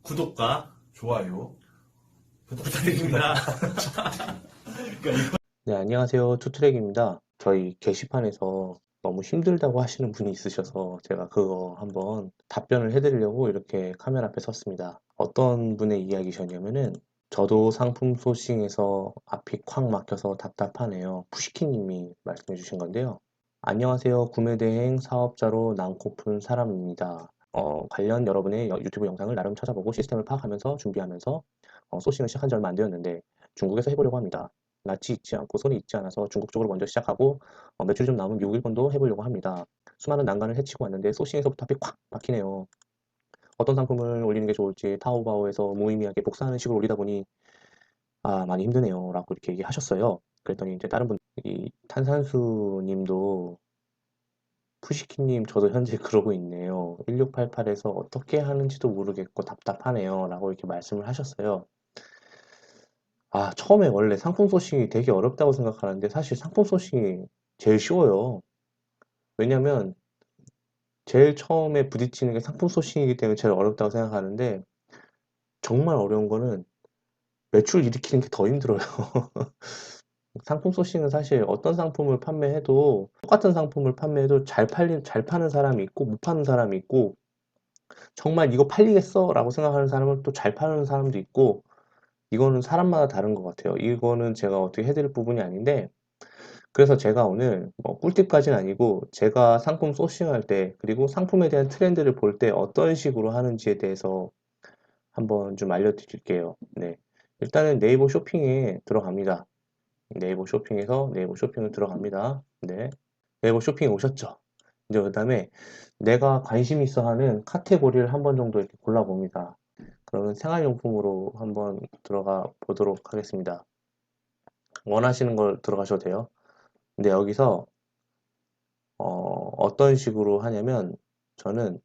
구독과 좋아요 부탁드립니다. 부탁드립니다. 네, 안녕하세요. 투트랙입니다. 저희 게시판에서 너무 힘들다고 하시는 분이 있으셔서 제가 그거 한번 답변을 해드리려고 이렇게 카메라 앞에 섰습니다. 어떤 분의 이야기셨냐면은 저도 상품 소싱에서 앞이 콱 막혀서 답답하네요. 푸시키님이 말씀해 주신 건데요. 안녕하세요. 구매대행 사업자로 난코푼 사람입니다. 관련 여러분의 유튜브 영상을 나름 찾아보고 시스템을 파악하면서 준비하면서 소싱을 시작한 지 얼마 안 되었는데 중국에서 해보려고 합니다. 낯이 익지 않고 손이 익지 않아서 중국 쪽으로 먼저 시작하고 매출이 좀 남으면 미국, 일본도 해보려고 합니다. 수많은 난관을 헤치고 왔는데 소싱에서부터 앞이 콱 막히네요. 어떤 상품을 올리는 게 좋을지 타오바오에서 무의미하게 복사하는 식으로 올리다 보니 많이 힘드네요 라고 이렇게 얘기하셨어요. 그랬더니 이제 다른 분, 이 탄산수 님도 푸시키님 저도 현재 그러고 있네요. 1688에서 어떻게 하는지도 모르겠고 답답하네요 라고 이렇게 말씀을 하셨어요. 처음에 원래 상품 소싱이 되게 어렵다고 생각하는데 사실 상품 소싱이 제일 쉬워요. 왜냐면 제일 처음에 부딪히는 게 상품 소싱이기 때문에 제일 어렵다고 생각하는데 정말 어려운 거는 매출 일으키는 게 더 힘들어요. 상품 소싱은 사실 어떤 상품을 판매해도 똑같은 상품을 판매해도 잘 파는 사람이 있고 못 파는 사람이 있고 정말 이거 팔리겠어 라고 생각하는 사람은 또 잘 파는 사람도 있고 이거는 사람마다 다른 것 같아요. 이거는 제가 어떻게 해드릴 부분이 아닌데 그래서 제가 오늘 뭐 꿀팁까지는 아니고 제가 상품 소싱할 때 그리고 상품에 대한 트렌드를 볼 때 어떤 식으로 하는지에 대해서 한번 좀 알려드릴게요. 네. 일단은 네이버 쇼핑에 들어갑니다. 네이버 쇼핑에서 네이버 쇼핑을 들어갑니다. 네. 네이버 쇼핑에 오셨죠? 이제 그 다음에 내가 관심 있어 하는 카테고리를 한번 정도 이렇게 골라봅니다. 그러면 생활용품으로 한번 들어가 보도록 하겠습니다. 원하시는 걸 들어가셔도 돼요. 근데 여기서 어떤 식으로 하냐면 저는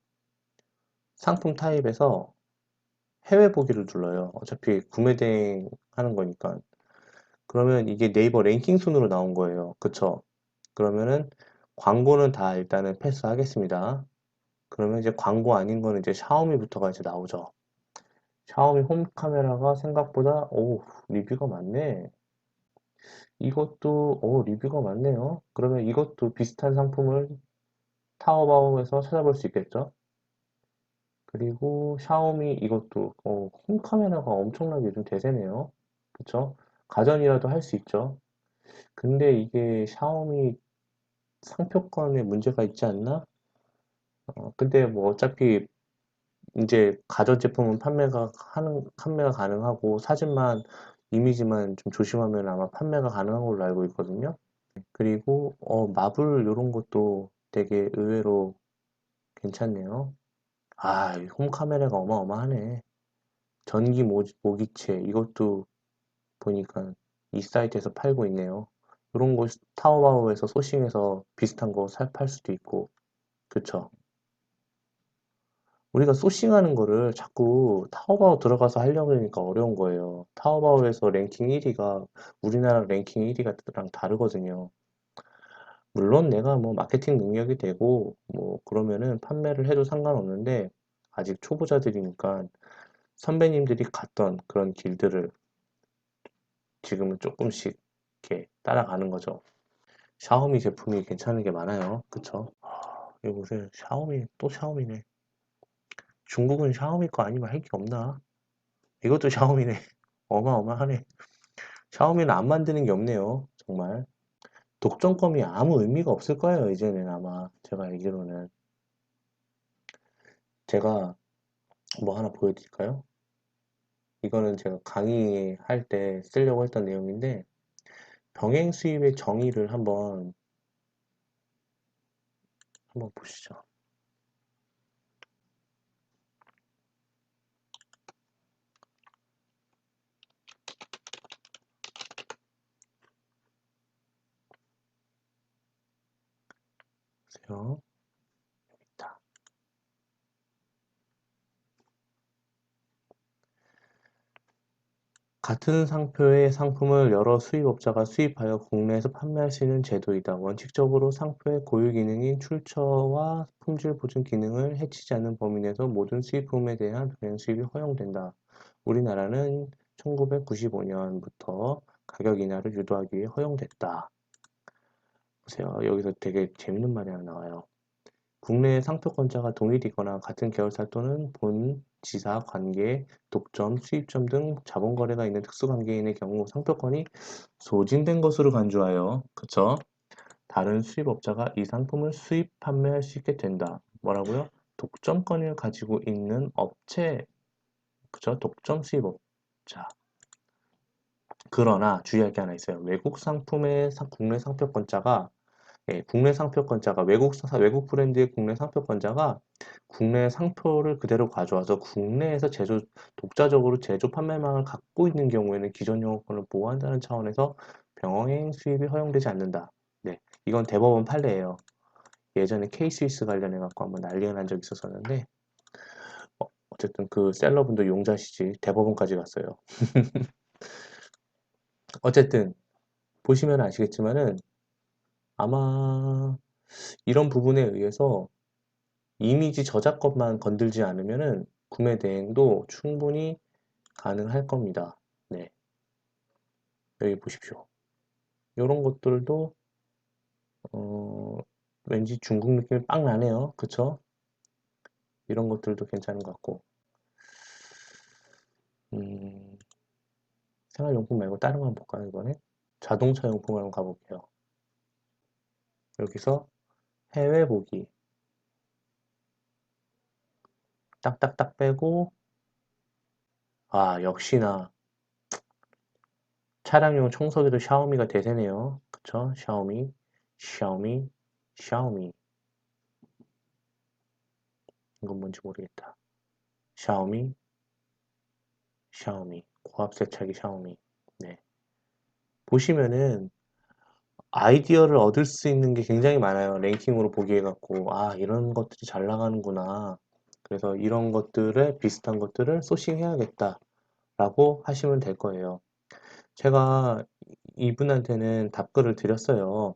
상품 타입에서 해외 보기를 눌러요. 어차피 구매 대행 하는 거니까. 그러면 이게 네이버 랭킹 순으로 나온 거예요. 그쵸? 그러면은 광고는 다 일단은 패스하겠습니다. 그러면 이제 광고 아닌 거는 이제 샤오미부터가 이제 나오죠. 샤오미 홈 카메라가 생각보다 리뷰가 많네. 이것도 리뷰가 많네요. 그러면 이것도 비슷한 상품을 타오바오에서 찾아볼 수 있겠죠? 그리고 샤오미 이것도 홈 카메라가 엄청나게 요즘 대세네요. 그쵸? 가전이라도 할 수 있죠. 근데 이게 샤오미 상표권에 문제가 있지 않나? 근데 뭐 어차피 이제 가전제품은 판매가 가능하고 사진만 이미지만 좀 조심하면 아마 판매가 가능한 걸로 알고 있거든요. 그리고 마블 이런 것도 되게 의외로 괜찮네요. 이 홈 카메라가 어마어마하네. 전기 모기채 이것도 보니까 이 사이트에서 팔고 있네요. 이런 거 타오바오에서 소싱해서 비슷한 거 팔 수도 있고 그쵸? 우리가 소싱하는 거를 자꾸 타오바오 들어가서 하려고 하니까 어려운 거예요. 타오바오에서 랭킹 1위가 우리나라 랭킹 1위가랑 다르거든요. 물론 내가 뭐 마케팅 능력이 되고 뭐 그러면은 판매를 해도 상관없는데 아직 초보자들이니까 선배님들이 갔던 그런 길들을 지금은 조금씩 이렇게 따라가는 거죠. 샤오미 제품이 괜찮은 게 많아요. 그쵸? 이거 보세요. 샤오미, 또 샤오미네. 중국은 샤오미 거 아니면 할 게 없나? 이것도 샤오미네. 어마어마하네. 샤오미는 안 만드는 게 없네요. 정말. 독점권이 아무 의미가 없을 거예요. 이제는 아마. 제가 알기로는. 제가 뭐 하나 보여드릴까요? 이거는 제가 강의할 때 쓰려고 했던 내용인데, 병행 수입의 정의를 한번 보시죠. 보세요. 자, 같은 상표의 상품을 여러 수입업자가 수입하여 국내에서 판매할 수 있는 제도이다. 원칙적으로 상표의 고유 기능인 출처와 품질 보증 기능을 해치지 않는 범위 내에서 모든 수입품에 대한 병행 수입이 허용된다. 우리나라는 1995년부터 가격 인하를 유도하기 위해 허용됐다. 보세요. 여기서 되게 재밌는 말이 하나 나와요. 국내 상표권자가 동일이거나 같은 계열사 또는 본, 지사, 관계, 독점, 수입점 등 자본거래가 있는 특수관계인의 경우 상표권이 소진된 것으로 간주하여 그쵸? 다른 수입업자가 이 상품을 수입 판매할 수 있게 된다. 뭐라고요? 독점권을 가지고 있는 업체, 그쵸? 독점 수입업자. 그러나 주의할 게 하나 있어요. 외국 상품의 국내 상표권자가 국내 상표권자가 외국 브랜드의 국내 상표권자가 국내 상표를 그대로 가져와서 국내에서 독자적으로 제조 판매망을 갖고 있는 경우에는 기존 영업권을 보호한다는 차원에서 병행 수입이 허용되지 않는다. 네, 이건 대법원 판례예요. 예전에 K-스위스 관련해 갖고 한번 난리가 난 적이 있었었는데 어쨌든 그 셀러분도 용자시지 대법원까지 갔어요. 어쨌든 보시면 아시겠지만은 아마 이런 부분에 의해서 이미지 저작권만 건들지 않으면은 구매 대행도 충분히 가능할 겁니다. 네, 여기 보십시오. 이런 것들도 왠지 중국 느낌이 빡 나네요. 그쵸? 이런 것들도 괜찮은 것 같고 음, 생활용품 말고 다른 거 한번 볼까요? 이번에 자동차 용품 한번 가볼게요. 여기서 해외 보기 딱딱딱 빼고 역시나 차량용 청소기도 샤오미가 대세네요. 그쵸? 샤오미, 샤오미, 샤오미. 이건 뭔지 모르겠다. 샤오미, 샤오미. 고압 세차기 샤오미. 네. 보시면은 아이디어를 얻을 수 있는 게 굉장히 많아요. 랭킹으로 보기에 갖고 이런 것들이 잘 나가는구나. 그래서 이런 것들에 비슷한 것들을 소싱해야겠다 라고 하시면 될 거예요. 제가 이분한테는 답글을 드렸어요.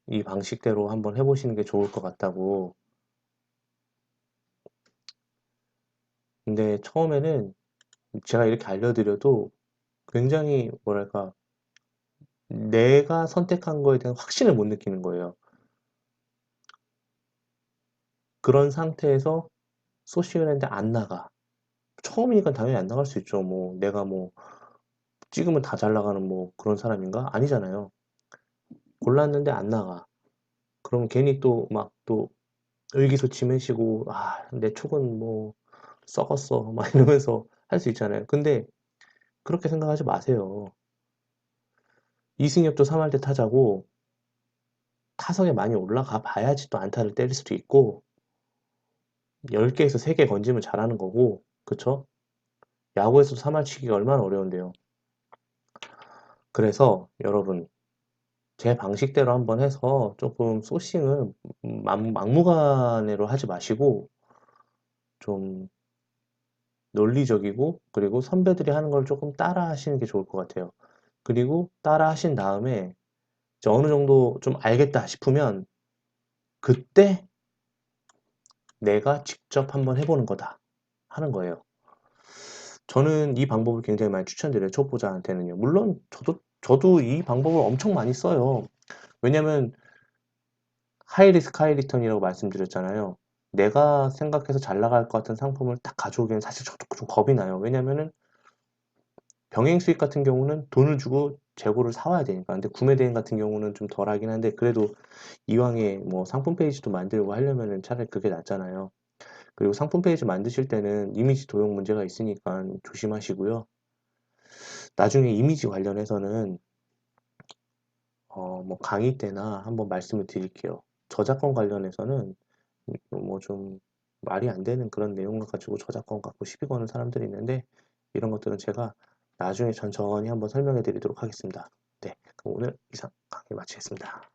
이 방식대로 한번 해보시는 게 좋을 것 같다고. 근데 처음에는 제가 이렇게 알려드려도 굉장히 뭐랄까 내가 선택한 거에 대한 확신을 못 느끼는 거예요. 그런 상태에서 소싱을 했는데 안 나가. 처음이니까 당연히 안 나갈 수 있죠. 뭐 내가 뭐 찍으면 다 잘 나가는 뭐 그런 사람인가? 아니잖아요. 골랐는데 안 나가. 그럼 괜히 또 막 또 의기소침해지고 내 촉은 뭐 썩었어 막 이러면서 할 수 있잖아요. 근데 그렇게 생각하지 마세요. 이승엽도 3할대 타자고 타석에 많이 올라가 봐야지 또 안타를 때릴 수도 있고 10개에서 3개 건지면 잘하는 거고 그쵸? 야구에서 3할 치기가 얼마나 어려운데요. 그래서 여러분 제 방식대로 한번 해서 조금 소싱을 막무가내로 하지 마시고 좀 논리적이고 그리고 선배들이 하는 걸 조금 따라 하시는 게 좋을 것 같아요. 그리고 따라 하신 다음에 이제 어느 정도 좀 알겠다 싶으면 그때 내가 직접 한번 해보는 거다 하는 거예요. 저는 이 방법을 굉장히 많이 추천드려요. 초보자한테는요. 물론 저도 이 방법을 엄청 많이 써요. 왜냐면 하이 리스크 하이 리턴이라고 말씀드렸잖아요. 내가 생각해서 잘 나갈 것 같은 상품을 딱 가져오기엔 사실 저도 좀 겁이 나요. 왜냐면은 병행 수익 같은 경우는 돈을 주고 재고를 사와야 되니까. 근데 구매 대행 같은 경우는 좀 덜하긴 한데 그래도 이왕에 뭐 상품 페이지도 만들고 하려면은 차라리 그게 낫잖아요. 그리고 상품 페이지 만드실 때는 이미지 도용 문제가 있으니까 조심하시고요. 나중에 이미지 관련해서는 뭐 강의 때나 한번 말씀을 드릴게요. 저작권 관련해서는 뭐 좀 말이 안 되는 그런 내용을 가지고 저작권 갖고 시비 거는 사람들이 있는데 이런 것들은 제가 나중에 천천히 한번 설명해 드리도록 하겠습니다. 네, 그럼 오늘 이상 강의 마치겠습니다.